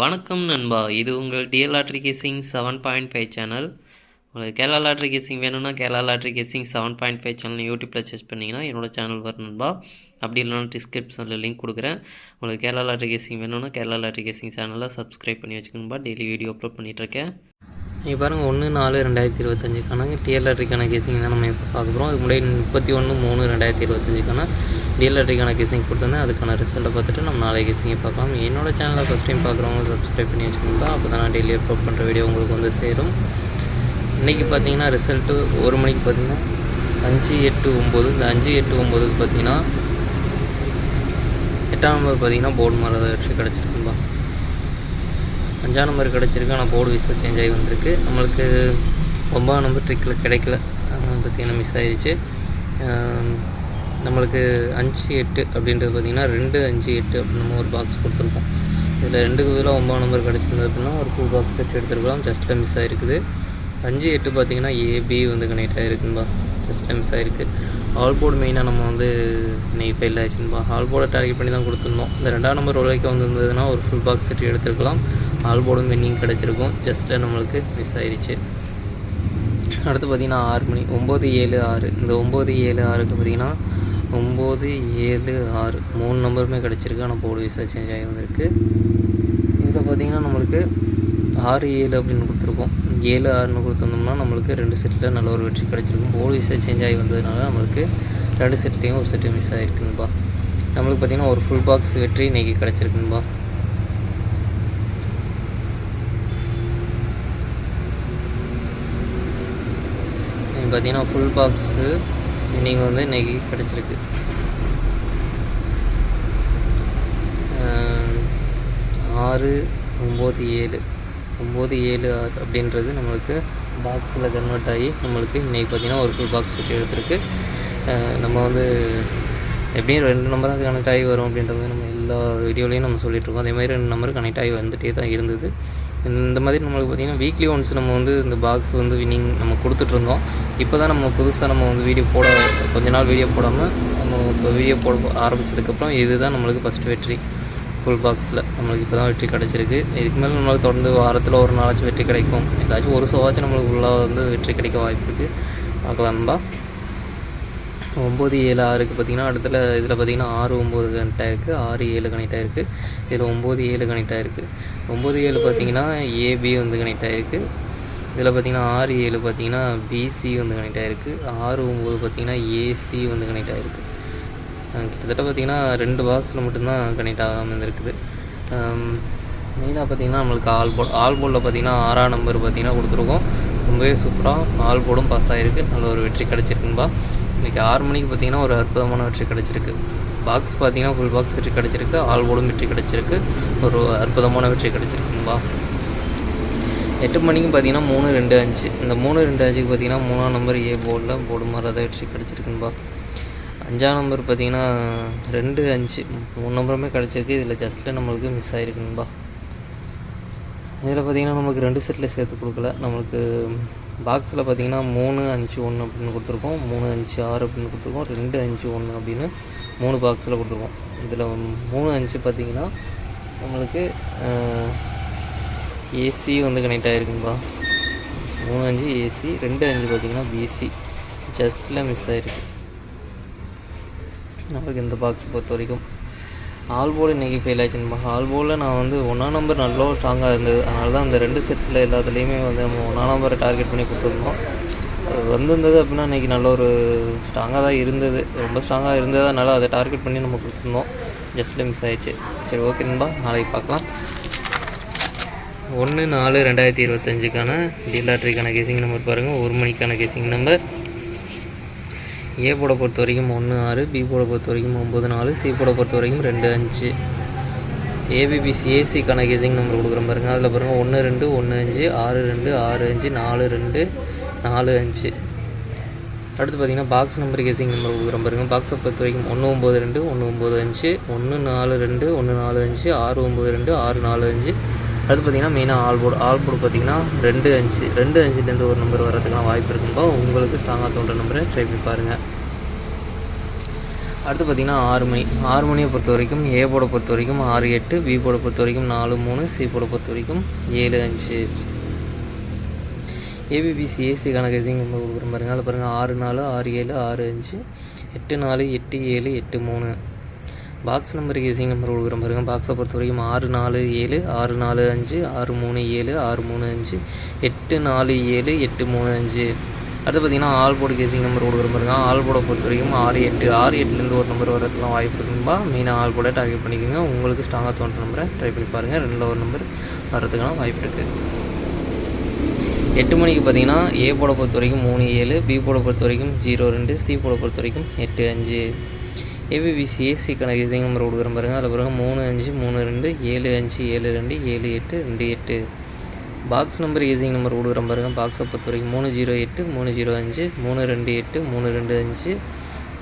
வணக்கம் நண்பா, இது உங்கள் டிஎல் லாட்ரி கேசிங் 7.5 சேனல். உங்களுக்கு கேரளா லாட்ரி கேசிங் வேணும்னா கேரளா லாட்ரி கேசிங் 7.5 சேனல் யூடியூப்பில் சர்ச் பண்ணிங்கன்னா என்னோட சேனல் வரும் நண்பா. அப்படி இல்லைனா டிஸ்கிரிப்ஷனில் லிங்க் கொடுக்குறேன். உங்களுக்கு கேரளா லாட்ரி கேசிங் வேணும்னா கேரளா லாட்ரி கேசிங் சேனலில் சப்ஸ்கிரைப் பண்ணி வச்சுக்கணும்பா. டெய்லி வீடியோ அப்லோட் பண்ணிகிட்ருக்கேன். நீங்கள் பாருங்கள் 1/4/2025க்கான டிஎல் லாட்ரிக்கான கேசிங் தான் நம்ம இப்போ பார்க்க போகிறோம். அதுக்கு முன்னாடி 31/3/2025க்கான டிஎல் லாட்ரிக்கான கேசிங் கொடுத்துருந்தேன். அதுக்கான ரிசல்ட்டை பார்த்துட்டு நம்ம நாளைக்கு கேசிங்கை பார்க்கலாம். என்னோடய சேனலை ஃபஸ்ட் டைம் பார்க்குறவங்க சப்ஸ்கிரைப் பண்ணி வச்சுக்கோங்க. அப்போ தான் நான் டெய்லி அப்லோட் பண்ணுற வீடியோ உங்களுக்கு வந்து சேரும். இன்றைக்கி பார்த்தீங்கன்னா ரிசல்ட்டு 1 மணிக்கு பார்த்தீங்கன்னா 5/8/9. இந்த 5/8/9க்கு பார்த்தீங்கன்னா 8ஆம் நம்பர் பார்த்தீங்கன்னா போர்டு மாறாத வெற்றி கிடச்சிருக்கும்பா. 5ஆம் நம்பர் கிடச்சிருக்கு, ஆனால் போர்டு விசா சேஞ்ச் ஆகி வந்திருக்கு. நம்மளுக்கு 9ஆம் நம்பர் ட்ரிக்கில் கிடைக்கல, பார்த்திங்கன்னா மிஸ் ஆகிடுச்சு. நம்மளுக்கு 5/8 அப்படின்றது பார்த்திங்கன்னா 2/5/8 அப்படின்னு நம்ம ஒரு பாக்ஸ் கொடுத்துருக்கோம். இதில் 2க்கு பதிலாக 9ஆம் நம்பர் கிடச்சிருந்தது அப்படின்னா ஒரு ஃபுல் பாக்ஸ் செட் எடுத்துருக்கலாம். ஜஸ்ட்டில் மிஸ் ஆகிருக்குது. 5/8 பார்த்திங்கன்னா ஏபி வந்து கனெக்ட் ஆகிருக்குன்பா. ஜஸ்ட்டில் மிஸ் ஆகிருக்கு. ஆல் போர்டு மெயினாக நம்ம வந்து இன்றைக்கி ஃபெயில் ஆகிடுச்சுன்பா. ஆல் போர்டை டார்கெட் பண்ணி தான் கொடுத்துருந்தோம். இந்த 2ஆம் நம்பர் வரைக்கும் வந்திருந்ததுன்னா ஒரு ஃபுல் பாக்ஸ் செட் எடுத்துருக்கலாம். ஆல் போர்டும் வின்னிங் கிடச்சிருக்கும். ஜஸ்ட்டில் நம்மளுக்கு மிஸ் ஆகிடுச்சு. அடுத்து பார்த்திங்கன்னா 6 மணி 9/7/6. இந்த 9/7/6க்கு பார்த்திங்கன்னா 9/7/6 3 நம்பருமே கிடச்சிருக்கு, ஆனால் போர்டு விசா சேஞ்ச் ஆகி வந்திருக்கு. இதில் பார்த்திங்கன்னா நம்மளுக்கு 6/7 அப்படின்னு கொடுத்துருக்கோம். 7/6ன்னு கொடுத்துருந்தோம்னா நம்மளுக்கு 2 செட்டில் நல்ல ஒரு வெற்றி கிடச்சிருக்கும். போர்டு விசா சேஞ்ச் ஆகி வந்ததுனால நம்மளுக்கு 2 செட்லேயும் ஒரு செட்டு மிஸ் ஆகிருக்குன்பா. நம்மளுக்கு பார்த்திங்கன்னா ஒரு ஃபுல் பாக்ஸ் வெற்றி இன்றைக்கி கிடச்சிருக்குன்பா. பார்த்திங்கன்னா ஃபுல் பாக்ஸு நீங்கள் வந்து இன்றைக்கி கிடச்சிருக்கு. 6/9/7 அப்படின்றது நம்மளுக்கு பாக்ஸில் கன்வெர்ட் ஆகி நம்மளுக்கு இன்றைக்கி பார்த்திங்கன்னா ஒரு ஃபுல் பாக்ஸ் வெற்றி எடுத்துருக்கு. நம்ம வந்து எப்படியும் 2 நம்பராக கனெக்ட் ஆகி வரும் அப்படின்றது நம்ம எல்லா வீடியோலையும் நம்ம சொல்லிகிட்ருக்கோம். அதே மாதிரி 2 நம்பர் கனெக்ட் ஆகி வந்துகிட்டே தான் இருந்தது. இந்த மாதிரி நம்மளுக்கு பார்த்திங்கன்னா வீக்லி ஒன்ஸ் நம்ம வந்து இந்த பாக்ஸ் வந்து வின்னிங் நம்ம கொடுத்துட்ருந்தோம். இப்போ தான் நம்ம புதுசாக நம்ம வந்து வீடியோ கொஞ்ச நாள் வீடியோ போடாமல் நம்ம இப்போ வீடியோ போட ஆரம்பித்ததுக்கப்புறம் இதுதான் நம்மளுக்கு ஃபஸ்ட் வெற்றி. ஃபுல் பாக்ஸில் நம்மளுக்கு இப்போ தான் வெற்றி கிடச்சிருக்கு. இதுக்கு மேலே நம்மளுக்கு தொடர்ந்து வாரத்தில் ஒரு நாளாச்சும் வெற்றி கிடைக்கும். ஏதாச்சும் ஒரு ஷோவாச்சும் நம்மளுக்கு உள்ளே வந்து வெற்றி கிடைக்க வாய்ப்பு இருக்குது. பார்க்கலாம்பா. 9/7/6க்கு பார்த்திங்கன்னா அடுத்துல இதில் பார்த்திங்கன்னா 6/9 கனெக்ட் ஆகிருக்கு, 6/7 கனெக்ட் ஆகிருக்கு. இதில் 9/7 கனெக்ட் ஆகிருக்கு. 9/7 பார்த்திங்கன்னா ஏபி வந்து கனெக்ட் ஆகிருக்கு. இதில் பார்த்திங்கன்னா 6/7 பார்த்திங்கன்னா பிசி வந்து கனெக்ட் ஆகிருக்கு. 6/9 பார்த்திங்கன்னா ஏசி வந்து கனெக்ட் ஆகிருக்கு. கிட்டத்தட்ட பார்த்திங்கன்னா 2 பாக்ஸில் மட்டும்தான் கனெக்ட் ஆகாமல் இருந்திருக்குது. மெயினாக பார்த்திங்கன்னா நம்மளுக்கு ஆல் போர்டில் பார்த்திங்கன்னா 6ஆம் நம்பர் பார்த்திங்கன்னா கொடுத்துருக்கோம். ரொம்பவே சூப்பராக ஆல் போர்டும் பாஸ் ஆகிருக்கு. நல்ல ஒரு வெற்றி கிடச்சிருக்குன்பா. இன்றைக்கி 6 மணிக்கு பார்த்திங்கன்னா ஒரு அற்புதமான வெற்றி கிடச்சிருக்கு. பாக்ஸ் பார்த்திங்கன்னா ஃபுல் பாக்ஸ் வெற்றி கிடச்சிருக்கு. ஆல் போர்டும் வெற்றி கிடச்சிருக்கு. ஒரு அற்புதமான வெற்றி கிடச்சிருக்குன்பா. 8 மணிக்கு பார்த்திங்கன்னா 3/2/5. இந்த 3/2/5க்கு பார்த்திங்கன்னா 3ஆம் நம்பர் ஏ போர்டில் போர்டு மாறாத வெற்றி கிடச்சிருக்குன்பா. 5ஆம் நம்பர் பார்த்திங்கன்னா 2/5 3 நம்பருமே கிடச்சிருக்கு. இதில் ஜஸ்ட்டில் நம்மளுக்கு மிஸ் ஆகிருக்குன்பா. இதில் பார்த்திங்கன்னா நம்மளுக்கு 2 செட்டில் சேர்த்து கொடுக்கல. நம்மளுக்கு பாக்ஸில் பார்த்திங்கன்னா 3/5/1 அப்படின்னு கொடுத்துருக்கோம், 3/5/6 அப்படின்னு கொடுத்துருக்கோம், 2/5/1 அப்படின்னு 3 பாக்ஸில் கொடுத்துருக்கோம். இதில் 3/5 பார்த்திங்கன்னா நம்மளுக்கு ஏசி வந்து கனெக்ட் ஆகிருக்கும்பா. 3/5 ஏசி, 2/5 பார்த்திங்கன்னா பிசி. ஜஸ்ட்டில் மிஸ் ஆகிருக்கு நம்மளுக்கு இந்த பாக்ஸ் பொறுத்த வரைக்கும். ஆல் போர்டு இன்றைக்கி ஃபெயில் ஆச்சுன்பா. ஆல் போர்டில் நான் வந்து 1ஆம் நம்பர் நல்லா ஸ்ட்ராங்காக இருந்தது. அதனால தான் அந்த 2 செட்டில் எல்லாத்துலேயுமே வந்து நம்ம 1ஆம் நம்பரை டார்கெட் பண்ணி கொடுத்துருந்தோம். அது வந்திருந்தது அப்படின்னா இன்றைக்கி நல்ல ஒரு ஸ்ட்ராங்காக தான் இருந்தது. ரொம்ப ஸ்ட்ராங்காக இருந்ததுனால அதை டார்கெட் பண்ணி நம்ம கொடுத்துருந்தோம். ஜஸ்ட்டில் மிஸ் ஆகிடுச்சு. சரி, ஓகே நண்பா, நாளைக்கு பார்க்கலாம். 1/4/2025க்கான டிஎல் லாட்ரிக்கான கேசிங் நம்பர் பாருங்கள். 1 மணிக்கான கேசிங் நம்பர். ஏ போர்டை பொறுத்த வரைக்கும் 1/6, பி போர்டை பொறுத்த வரைக்கும் 9/4, சி போர்டை பொறுத்த வரைக்கும் 2/5. ஏபிபிசி ஏசிக்கான கேசிங் நம்பர் கொடுக்குறோம் பாருங்கள். அதில் பாருங்கள் 1-2 1-5 6-2 6-5 4-2 4-5. அடுத்து பார்த்திங்கன்னா பாக்ஸ் நம்பர் கேசிங் நம்பர் கொடுக்குறோம் பாருங்கள். பாக்ஸை பொறுத்த வரைக்கும் 1-9-2 1-9-5 1-4-2 1-4-5 6-9-2 6-4-5. அடுத்து பார்த்திங்கன்னா மெயினாக ஆல் போர்டு பார்த்திங்கன்னா 2-5 2-5லேருந்து ஒரு நம்பர் வரதுக்கான வாய்ப்பு இருக்கும்பா. உங்களுக்கு ஸ்ட்ராங்காக தோன்ற நம்பரை ட்ரை பண்ணி பாருங்கள். அடுத்து பார்த்திங்கன்னா 6 மணி. 6 மணியை பொறுத்த வரைக்கும் ஏ போர்டை பொறுத்த வரைக்கும் 6-8, பி போர்டை பொறுத்த வரைக்கும் 4-3, சி போர்டை பொறுத்த வரைக்கும் 7-5. ஏபிபிசிஏசிக்கான கெஸிங் நம்பர் கொடுக்குறேன் பாருங்கள். அதில் பாருங்கள் 6-4, 6-7, 6-5, 8-4, 8-7, 8-3. பாக்ஸ் நம்பர் கெஸிங் நம்பர் கொடுக்குறேன் பாருங்கள். பாக்ஸை பொறுத்த வரைக்கும் 6-4-7, 6-4-5, 6-3-7, 6-3-5, 8-4-7, 8-3-5. அடுத்து பார்த்திங்கன்னா ஆல் போர்டு கெஸிங் நம்பர் கொடுக்குறேன் பாருங்கள். ஆல் போர்டை பொறுத்த வரைக்கும் 6-8, 6-8லேருந்து ஒரு நம்பர் வரதுலாம் வாய்ப்பு இருக்குன்பா. மெயினாக ஆல் போர்டை டார்கெட் பண்ணிக்கோங்க. உங்களுக்கு ஸ்ட்ராங்காக தோன்ற நம்பரை ட்ரை பண்ணி பாருங்கள். 2ல் ஒரு நம்பர் வர்றதுக்கான வாய்ப்பு இருக்குது. 8 மணிக்கு பார்த்திங்கன்னா ஏ போர்டை பொறுத்த வரைக்கும் 3-7, பி போர்டை பொறுத்த வரைக்கும் 0-2, சி போர்டை பொறுத்த வரைக்கும் 8-5. ஏபிபிசிஏசிக்கான கெஸிங் நம்பர் கொடுக்குறேன் பாருங்கள். அதில் பாருங்கள் 3-5, 3-2, 7-5, 7-2, 7-8, 2-8. பாக்ஸ் நம்பர் கெஸிங் நம்பர் கொடுக்குறேன் பாருங்கள். பாக்ஸை பொறுத்த வரைக்கும் 308, 305, 328, 325,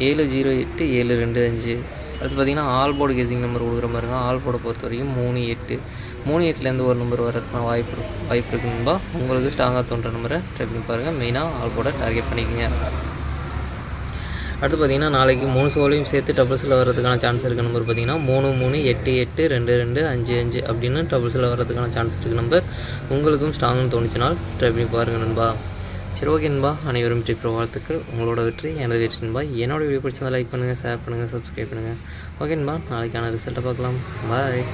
708, 725. அடுத்து பார்த்திங்கன்னா ஆல் போர்டு கெஸிங் நம்பர் கொடுக்குறேன் பாருங்கள். ஆல் போர்டை பொறுத்த வரைக்கும் 38, 38லேருந்து ஒரு நம்பர் வரதுக்கான வாய்ப்பு இருக்குன்பா. உங்களுக்கு ஸ்ட்ராங்காக தோன்ற நம்பரை ட்ரை பண்ணி பாருங்கள். மெயினாக ஆல் போர்டை டார்கெட் பண்ணிக்கோங்க. அடுத்து பார்த்திங்கன்னா நாளைக்கு 3 சோலையும் சேர்த்து டபுள்ஸில் வரதுக்கான சான்ஸ் இருக்குது. நம்பர் பார்த்திங்கன்னா 3, 3, 8, 8, 2, 2, 5, 5 அப்படின்னு டபுள்ஸில் வரதுக்கான சான்ஸ் இருக்குது. நம்பர் உங்களுக்கும் ஸ்ட்ராங்னு தோணுச்சுனால் ட்ரை பண்ணி பாருங்கள் நண்பா. சரி, ஓகே நண்பா. அனைவரும் வெற்றி பெற வாழ்த்துக்கள். உங்களோட வெற்றி எனது வெற்றி நண்பா. என்னோட வீடியோ பிடிச்சிருந்தால் லைக் பண்ணுங்கள், ஷேர் பண்ணுங்கள், சப்ஸ்கிரைப் பண்ணுங்கள். ஓகே நண்பா, நாளைக்கான ரிசல்ட்டை பார்க்கலாம். பாய்.